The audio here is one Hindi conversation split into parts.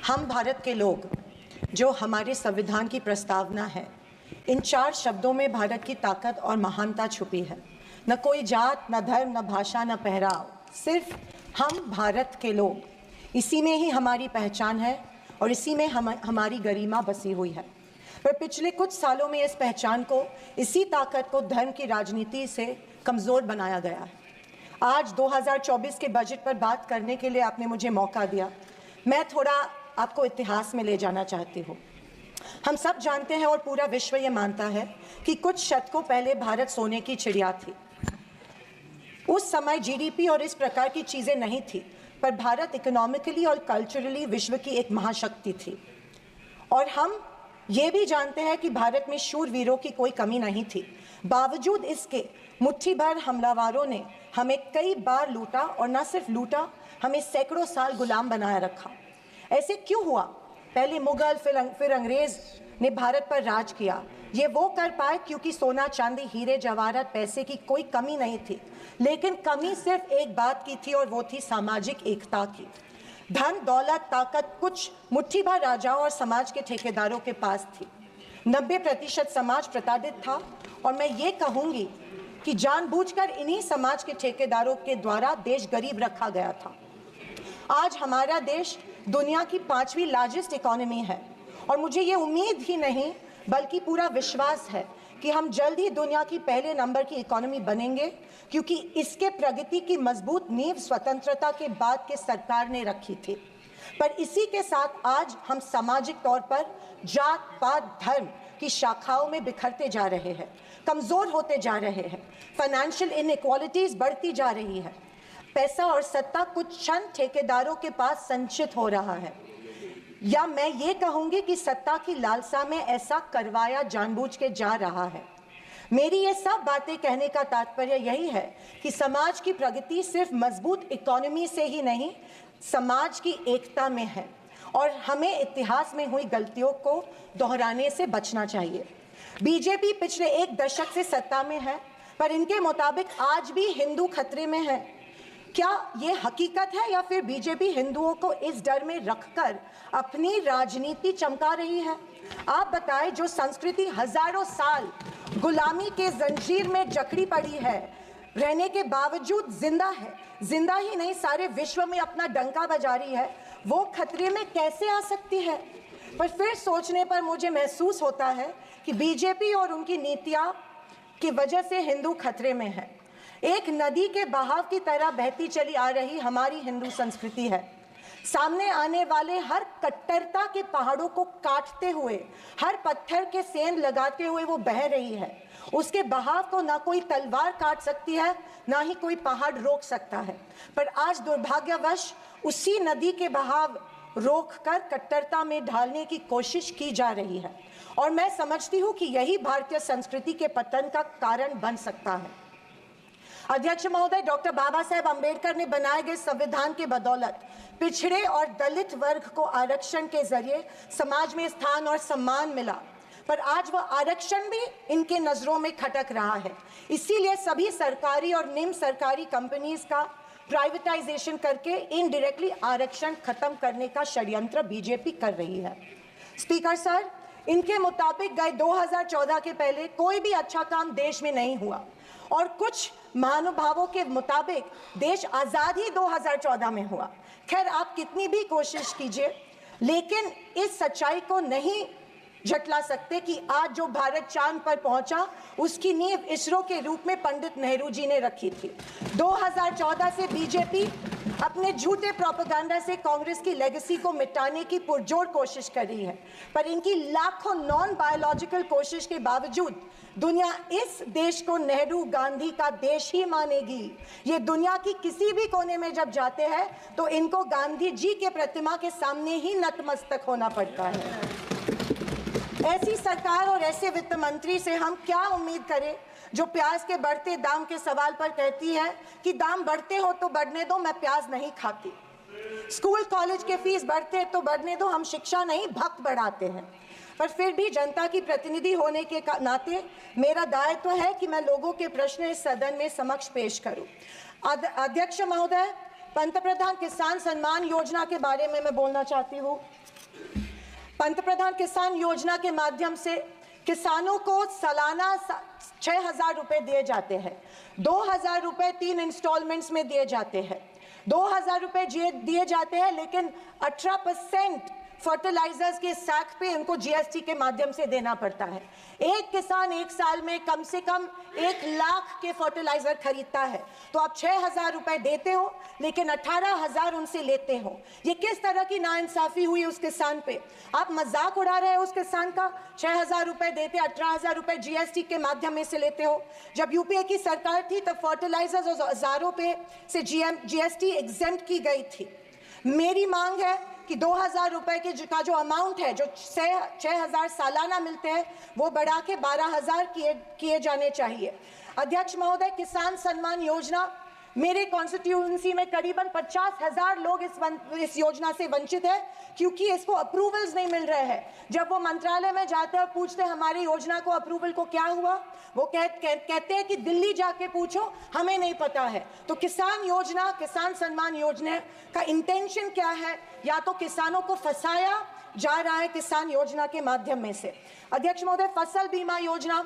हम भारत के लोग, जो हमारे संविधान की प्रस्तावना है, इन 4 शब्दों में भारत की ताकत और महानता छुपी है। न कोई जात, न धर्म, न भाषा, न पहराव, सिर्फ हम भारत के लोग। इसी में ही हमारी पहचान है और इसी में हमारी गरिमा बसी हुई है। पर पिछले कुछ सालों में इस पहचान को, इसी ताकत को धर्म की राजनीति से कमज़ोर बनाया गया है। आज 2024 के बजट पर बात करने के लिए आपने मुझे मौका दिया। मैं थोड़ा आपको इतिहास में ले जाना चाहती हूँ। हम सब जानते हैं और पूरा विश्व ये मानता है कि कुछ शतकों पहले भारत सोने की चिड़िया थी। उस समय जीडीपी और इस प्रकार की चीज़ें नहीं थी, पर भारत इकोनॉमिकली और कल्चरली विश्व की एक महाशक्ति थी। और हम ये भी जानते हैं कि भारत में शूरवीरों की कोई कमी नहीं थी। बावजूद इसके मुट्ठी भर हमलावरों ने हमें कई बार लूटा, और न सिर्फ लूटा, हमें सैकड़ों साल गुलाम बनाए रखा। ऐसे क्यों हुआ? पहले मुगल, फिर अंग्रेज ने भारत पर राज किया। ये वो कर पाए क्योंकि सोना, चांदी, हीरे, जवाहरात, पैसे की कोई कमी नहीं थी। लेकिन कमी सिर्फ एक बात की थी, और वो थी सामाजिक एकता की। धन, दौलत, ताकत कुछ मुट्ठी भर राजाओं और समाज के ठेकेदारों के पास थी। 90% समाज प्रताड़ित था, और मैं ये कहूँगी कि जानबूझकर इन्हीं समाज के ठेकेदारों के द्वारा देश गरीब रखा गया था। आज हमारा देश दुनिया की 5वीं लार्जेस्ट इकोनॉमी है, और मुझे ये उम्मीद ही नहीं बल्कि पूरा विश्वास है कि हम जल्द ही दुनिया की पहले नंबर की इकोनॉमी बनेंगे, क्योंकि इसके प्रगति की मजबूत नींव स्वतंत्रता के बाद के सरकार ने रखी थी। पर इसी के साथ आज हम सामाजिक तौर पर जात, पात, धर्म की शाखाओं में बिखरते जा रहे हैं, कमज़ोर होते जा रहे हैं। फाइनेंशियल इनइक्वालिटीज़ बढ़ती जा रही है। पैसा और सत्ता कुछ चंद ठेकेदारों के पास संचित हो रहा है, या मैं ये कहूँगी कि सत्ता की लालसा में ऐसा करवाया जानबूझ के जा रहा है। मेरी ये सब बातें कहने का तात्पर्य यही है कि समाज की प्रगति सिर्फ मजबूत इकोनॉमी से ही नहीं, समाज की एकता में है, और हमें इतिहास में हुई गलतियों को दोहराने से बचना चाहिए। बीजेपी पिछले 1 दशक से सत्ता में है, पर इनके मुताबिक आज भी हिंदू खतरे में है। क्या ये हकीकत है, या फिर बीजेपी हिंदुओं को इस डर में रखकर अपनी राजनीति चमका रही है? आप बताएं, जो संस्कृति हजारों साल गुलामी के जंजीर में जकड़ी पड़ी है, रहने के बावजूद जिंदा है, जिंदा ही नहीं सारे विश्व में अपना डंका बजा रही है, वो खतरे में कैसे आ सकती है? पर फिर सोचने पर मुझे महसूस होता है कि बीजेपी और उनकी नीतियां की वजह से हिंदू खतरे में है। एक नदी के बहाव की तरह बहती चली आ रही हमारी हिंदू संस्कृति है। सामने आने वाले हर कट्टरता के पहाड़ों को काटते हुए, हर पत्थर के सेंध लगाते हुए वो बह रही है। उसके बहाव को ना कोई तलवार काट सकती है, ना ही कोई पहाड़ रोक सकता है। पर आज दुर्भाग्यवश उसी नदी के बहाव रोककर कट्टरता में ढालने की कोशिश की जा रही है, और मैं समझती हूँ कि यही भारतीय संस्कृति के पतन का कारण बन सकता है। अध्यक्ष महोदय, डॉक्टर बाबा साहेब अम्बेडकर ने बनाए गए संविधान के बदौलत पिछड़े और दलित वर्ग को आरक्षण के जरिए समाज में स्थान और सम्मान मिला, पर आज वह आरक्षण भी इनके नजरों में खटक रहा है। इसीलिए सभी सरकारी और निम्न सरकारी कंपनीज का प्राइवेटाइजेशन करके इनडायरेक्टली आरक्षण खत्म करने का षड्यंत्र बीजेपी कर रही है। स्पीकर सर, इनके मुताबिक गए 2014 के पहले कोई भी अच्छा काम देश में नहीं हुआ, और कुछ महानुभावों के मुताबिक देश आज़ाद ही 2014 में हुआ। खैर, आप कितनी भी कोशिश कीजिए, लेकिन इस सच्चाई को नहीं झटला सकते कि आज जो भारत चांद पर पहुंचा, उसकी नींव इसरो के रूप में पंडित नेहरू जी ने रखी थी। 2014 से बीजेपी अपने झूठे प्रोपेगेंडा से कांग्रेस की लेगेसी को मिटाने की पुरजोर कोशिश कर रही है, पर इनकी लाखों नॉन बायोलॉजिकल कोशिश के बावजूद दुनिया इस देश को नेहरू गांधी का देश ही मानेगी। ये दुनिया की किसी भी कोने में जब जाते हैं तो इनको गांधी जी के प्रतिमा के सामने ही नतमस्तक होना पड़ता है। ऐसी सरकार और ऐसे वित्त मंत्री से हम क्या उम्मीद करें, जो प्याज के बढ़ते दाम के सवाल पर कहती है कि दाम बढ़ते हो तो बढ़ने दो, मैं प्याज नहीं खाती। स्कूल कॉलेज के फीस बढ़ते तो बढ़ने दो, हम शिक्षा नहीं भक्त बढ़ाते हैं। पर फिर भी जनता की प्रतिनिधि होने के नाते मेरा दायित्व है कि मैं लोगों के प्रश्न इस सदन में समक्ष पेश करूं। अध्यक्ष महोदय, पंतप्रधान किसान सम्मान योजना के बारे में मैं बोलना चाहती हूँ। पंतप्रधान किसान योजना के माध्यम से किसानों को सालाना 6,000 रुपए दिए जाते हैं। 2,000 रुपए 3 इंस्टॉलमेंट्स में दिए जाते हैं। 2,000 रुपए दिए जाते हैं, लेकिन 18% फर्टिलाइजर्स के सैक पे उनको जीएसटी के माध्यम से देना पड़ता है। एक किसान एक साल में कम से कम 1 लाख के फर्टिलाइजर खरीदता है, तो आप 6,000 रुपए देते हो लेकिन 18,000 उनसे लेते हो। ये किस तरह की नाइंसाफी हुई उस किसान पे? आप मजाक उड़ा रहे हो उस किसान का। 6,000 रुपए देते, 18,000 रुपए जीएसटी के माध्यम से लेते हो। जब यूपीए की सरकार थी तब फर्टिलाइजर्स और औजारों पे से जीएसटी एग्जेम्प्ट की गई थी। मेरी मांग है कि 2,000 रुपए का जो अमाउंट है, जो 6,000 सालाना मिलते हैं, वो बढ़ा के 12,000 किए जाने चाहिए। अध्यक्ष महोदय, किसान सम्मान योजना, मेरे कॉन्स्टिट्यूएंसी में करीबन 50,000 लोग इस योजना से वंचित है क्योंकि इसको अप्रूवल्स नहीं मिल रहे हैं। जब वो मंत्रालय में जाते हैं और पूछते हैं हमारी योजना को अप्रूवल को क्या हुआ, वो कहते हैं कि दिल्ली जाके पूछो, हमें नहीं पता है। तो किसान योजना, किसान सम्मान योजना का इंटेंशन क्या है? या तो किसानों को फंसाया जा रहा है किसान योजना के माध्यम में से। अध्यक्ष महोदय, फसल बीमा योजना,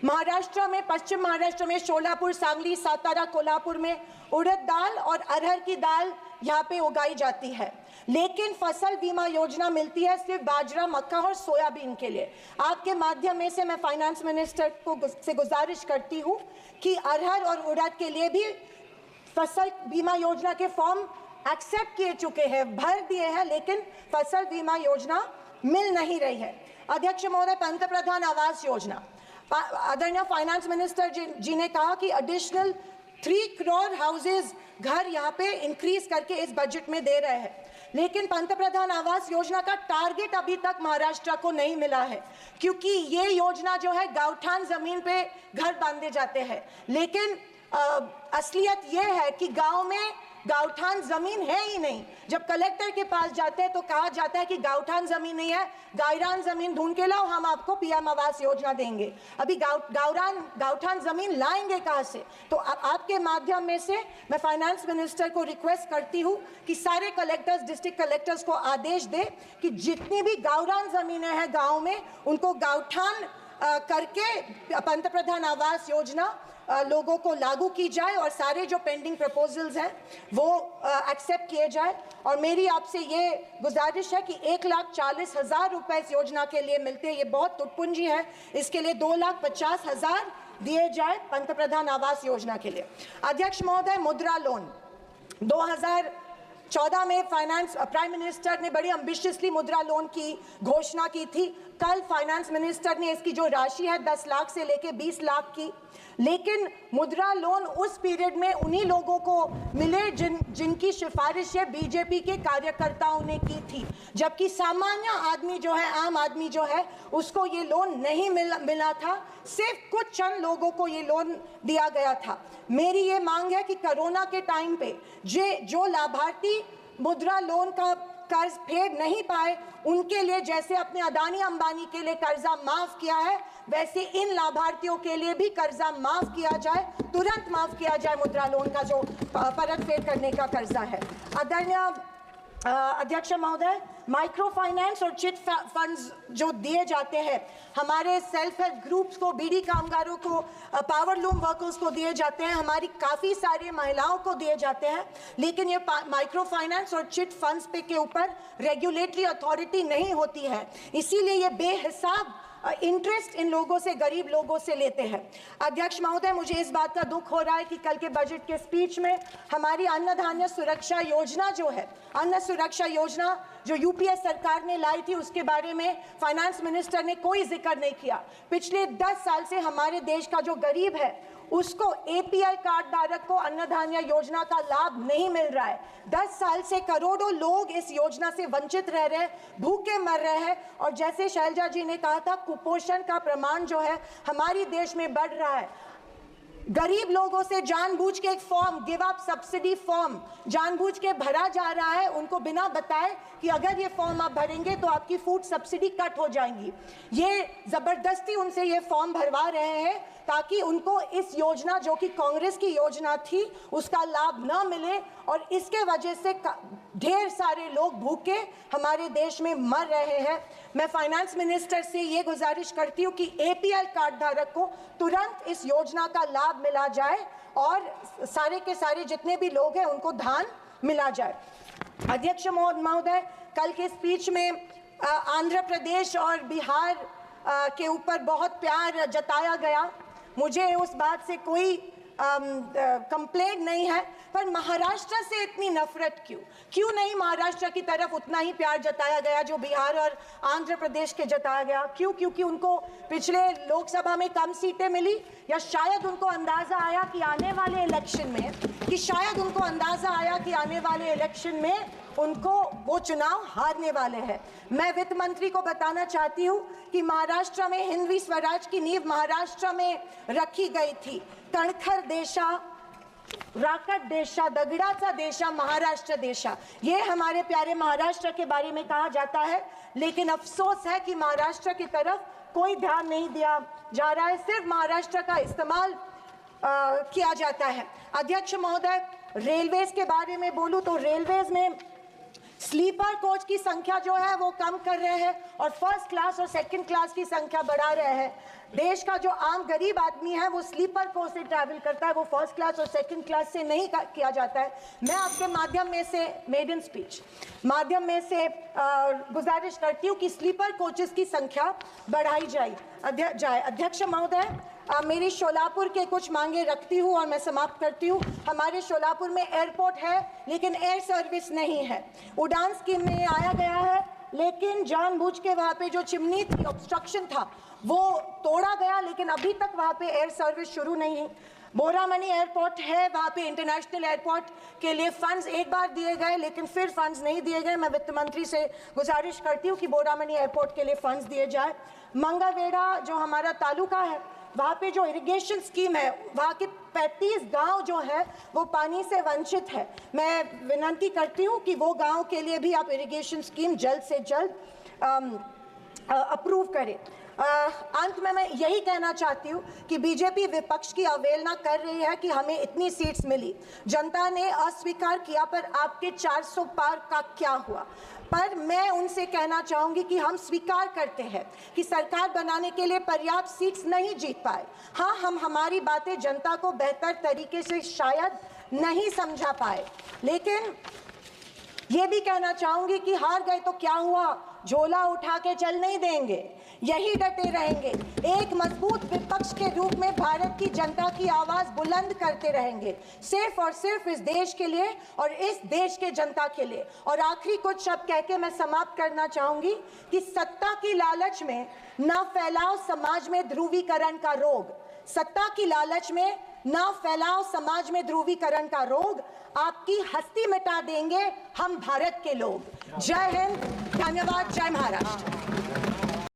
महाराष्ट्र में, पश्चिम महाराष्ट्र में शोलापुर, सांगली, सातारा, कोल्हापुर में उड़द दाल और अरहर की दाल यहाँ पे उगाई जाती है, लेकिन फसल बीमा योजना मिलती है सिर्फ बाजरा, मक्का और सोयाबीन के लिए। आपके माध्यम में से मैं फाइनेंस मिनिस्टर से गुजारिश करती हूँ कि अरहर और उड़द के लिए भी फसल बीमा योजना के फॉर्म एक्सेप्ट किए चुके हैं, भर दिए हैं, लेकिन फसल बीमा योजना मिल नहीं रही है। अध्यक्ष महोदय, पंतप्रधान आवास योजना, आदरणीय फाइनेंस मिनिस्टर जी ने कहा कि एडिशनल 3 करोड़ हाउसेज, घर यहाँ पे इंक्रीज करके इस बजट में दे रहे हैं, लेकिन पंतप्रधान आवास योजना का टारगेट अभी तक महाराष्ट्र को नहीं मिला है, क्योंकि ये योजना जो है गांवठान जमीन पे घर बांधे जाते हैं, लेकिन असलियत ये है कि गांव में गांवठान जमीन है ही नहीं। जब कलेक्टर के पास जाते हैं तो कहा जाता है कि गांवठान जमीन नहीं है, गायरान जमीन ढूंढ के लाओ, हम आपको पीएम आवास योजना देंगे। अभी गांवठान जमीन लाएंगे कहां से? तो आपके माध्यम में से मैं फाइनेंस मिनिस्टर को रिक्वेस्ट करती हूं कि सारे कलेक्टर्स, डिस्ट्रिक्ट कलेक्टर्स को आदेश दे कि जितनी भी गावरान जमीनें हैं गाँव में, उनको गांवठान करके पंतप्रधान आवास योजना लोगों को लागू की जाए और सारे जो पेंडिंग प्रपोजल्स हैं वो एक्सेप्ट किए जाए। और मेरी आपसे ये गुजारिश है कि 1,40,000 रुपए इस योजना के लिए मिलते हैं, ये बहुत टुटपुंजी है, इसके लिए 2,50,000 दिए जाए पंतप्रधान आवास योजना के लिए। अध्यक्ष महोदय, मुद्रा लोन 2014 में प्राइम मिनिस्टर ने बड़ी एम्बिशियसली मुद्रा लोन की घोषणा की थी। कल फाइनेंस मिनिस्टर ने इसकी जो राशि है 10 लाख से लेके 20 लाख की, लेकिन मुद्रा लोन उस पीरियड में उन्हीं लोगों को मिले जिनकी सिफारिशें बीजेपी के कार्यकर्ताओं ने की थी, जबकि सामान्य आदमी जो है, आम आदमी जो है, उसको ये लोन नहीं मिला था। सिर्फ कुछ चंद लोगों को ये लोन दिया गया था। मेरी ये मांग है कि कोरोना के टाइम पे जो लाभार्थी मुद्रा लोन का कर्ज फेर नहीं पाए, उनके लिए जैसे अपने अदानी अंबानी के लिए कर्जा माफ किया है, वैसे इन लाभार्थियों के लिए भी कर्जा माफ किया जाए, तुरंत माफ किया जाए मुद्रा लोन का जो परत फेर करने का कर्जा है। आदरणीय अध्यक्ष महोदय, माइक्रो फाइनेंस और चिट फंड्स जो दिए जाते हैं हमारे सेल्फ हेल्प ग्रुप्स को, बीड़ी कामगारों को, पावर लूम वर्कर्स को दिए जाते हैं, हमारी काफ़ी सारी महिलाओं को दिए जाते हैं, लेकिन ये माइक्रो फाइनेंस और चिट फंड्स पे के ऊपर रेगुलेटरी अथॉरिटी नहीं होती है, इसीलिए ये बेहिसाब इंटरेस्ट इन लोगों से, गरीब लोगों से लेते हैं। अध्यक्ष महोदय, मुझे इस बात का दुख हो रहा है कि कल के बजट के स्पीच में हमारी अन्न धान्य सुरक्षा योजना जो है, अन्न सुरक्षा योजना जो यूपीए सरकार ने लाई थी, उसके बारे में फाइनेंस मिनिस्टर ने कोई जिक्र नहीं किया। पिछले 10 साल से हमारे देश का जो गरीब है उसको, एपीएल कार्ड धारक को अन्न धान्य योजना का लाभ नहीं मिल रहा है। 10 साल से करोड़ों लोग इस योजना से वंचित रह रहे हैं, भूखे मर रहे हैं, और जैसे शैलजा जी ने कहा था, कुपोषण का प्रमाण जो है हमारे देश में बढ़ रहा है। गरीब लोगों से जानबूझ के एक form, give up subsidy form जानबूझ के भरा जा रहा है, उनको बिना बताए कि अगर ये फॉर्म आप भरेंगे तो आपकी फूड सब्सिडी कट हो जाएंगी। ये जबरदस्ती उनसे ये फॉर्म भरवा रहे हैं ताकि उनको इस योजना जो कि कांग्रेस की योजना थी उसका लाभ न मिले और इसके वजह से ढेर सारे लोग भूखे हमारे देश में मर रहे हैं। मैं फाइनेंस मिनिस्टर से ये गुजारिश करती हूँ कि APL कार्ड धारक को तुरंत इस योजना का लाभ मिला जाए और सारे के सारे जितने भी लोग हैं उनको धान मिला जाए। अध्यक्ष महोदय, कल के स्पीच में आंध्र प्रदेश और बिहार के ऊपर बहुत प्यार जताया गया। मुझे उस बात से कोई कंप्लेंट नहीं है, पर महाराष्ट्र से इतनी नफरत क्यों नहीं महाराष्ट्र की तरफ उतना ही प्यार जताया गया जो बिहार और आंध्र प्रदेश के जताया गया? क्योंकि उनको पिछले लोकसभा में कम सीटें मिली, या शायद उनको अंदाजा आया कि आने वाले इलेक्शन में उनको वो चुनाव हारने वाले हैं। मैं वित्त मंत्री को बताना चाहती हूँ कि महाराष्ट्र में हिंदवी स्वराज की नींव महाराष्ट्र में रखी गई थी। कणखर देशा, राकट देशा, दगडाचा देशा, महाराष्ट्र देशा, ये हमारे प्यारे महाराष्ट्र के बारे में कहा जाता है। लेकिन अफसोस है कि महाराष्ट्र की तरफ कोई ध्यान नहीं दिया जा रहा है, सिर्फ महाराष्ट्र का इस्तेमाल किया जाता है। अध्यक्ष महोदय, रेलवेज के बारे में बोलूं तो रेलवेज में स्लीपर कोच की संख्या जो है वो कम कर रहे हैं और फर्स्ट क्लास और सेकंड क्लास की संख्या बढ़ा रहे हैं। देश का जो आम गरीब आदमी है वो स्लीपर कोच से ट्रैवल करता है, वो फर्स्ट क्लास और सेकंड क्लास से नहीं किया जाता है। मैं आपके माध्यम में से मेडन स्पीच माध्यम में से गुजारिश करती हूँ कि स्लीपर कोचेस की संख्या बढ़ाई जाए। अध्यक्ष महोदय, मेरी शोलापुर के कुछ मांगे रखती हूँ और मैं समाप्त करती हूँ। हमारे शोलापुर में एयरपोर्ट है लेकिन एयर सर्विस नहीं है। उड़ान स्कीम में आया गया है लेकिन जानबूझ के वहाँ पे जो चिमनी थी, ऑब्स्ट्रक्शन था, वो तोड़ा गया, लेकिन अभी तक वहाँ पे एयर सर्विस शुरू नहीं है। बोरामनी एयरपोर्ट है, वहाँ पे इंटरनेशनल एयरपोर्ट के लिए फंड्स एक बार दिए गए लेकिन फिर फंड्स नहीं दिए गए। मैं वित्त मंत्री से गुजारिश करती हूँ कि बोरामनी एयरपोर्ट के लिए फंड्स दिए जाए। मंगावेड़ा जो हमारा तालुका है, वहाँ पे जो इरिगेशन स्कीम है, वहाँ के 35 गांव जो है वो पानी से वंचित है। मैं विनती करती हूँ कि वो गांव के लिए भी आप इरिगेशन स्कीम जल्द से जल्द अप्रूव करें। अंत में मैं यही कहना चाहती हूँ कि बीजेपी विपक्ष की अवहेलना कर रही है कि हमें इतनी सीट्स मिली, जनता ने अस्वीकार किया, पर आपके 400 पार का क्या हुआ? पर मैं उनसे कहना चाहूँगी कि हम स्वीकार करते हैं कि सरकार बनाने के लिए पर्याप्त सीट्स नहीं जीत पाए। हाँ, हम हमारी बातें जनता को बेहतर तरीके से शायद नहीं समझा पाए, लेकिन ये भी कहना चाहूँगी कि हार गए तो क्या हुआ, झोला उठा के चल नहीं देंगे, यही डटे रहेंगे। एक मजबूत विपक्ष के रूप में भारत की जनता की आवाज बुलंद करते रहेंगे, सिर्फ और सिर्फ इस देश के लिए और इस देश के जनता के लिए। और आखिरी कुछ शब्द कह के मैं समाप्त करना चाहूंगी कि सत्ता की लालच में न फैलाओ समाज में ध्रुवीकरण का रोग। सत्ता की लालच में न फैलाओ समाज में ध्रुवीकरण का रोग, आपकी हस्ती मिटा देंगे हम भारत के लोग। जय हिंद, धन्यवाद, जय महाराष्ट्र।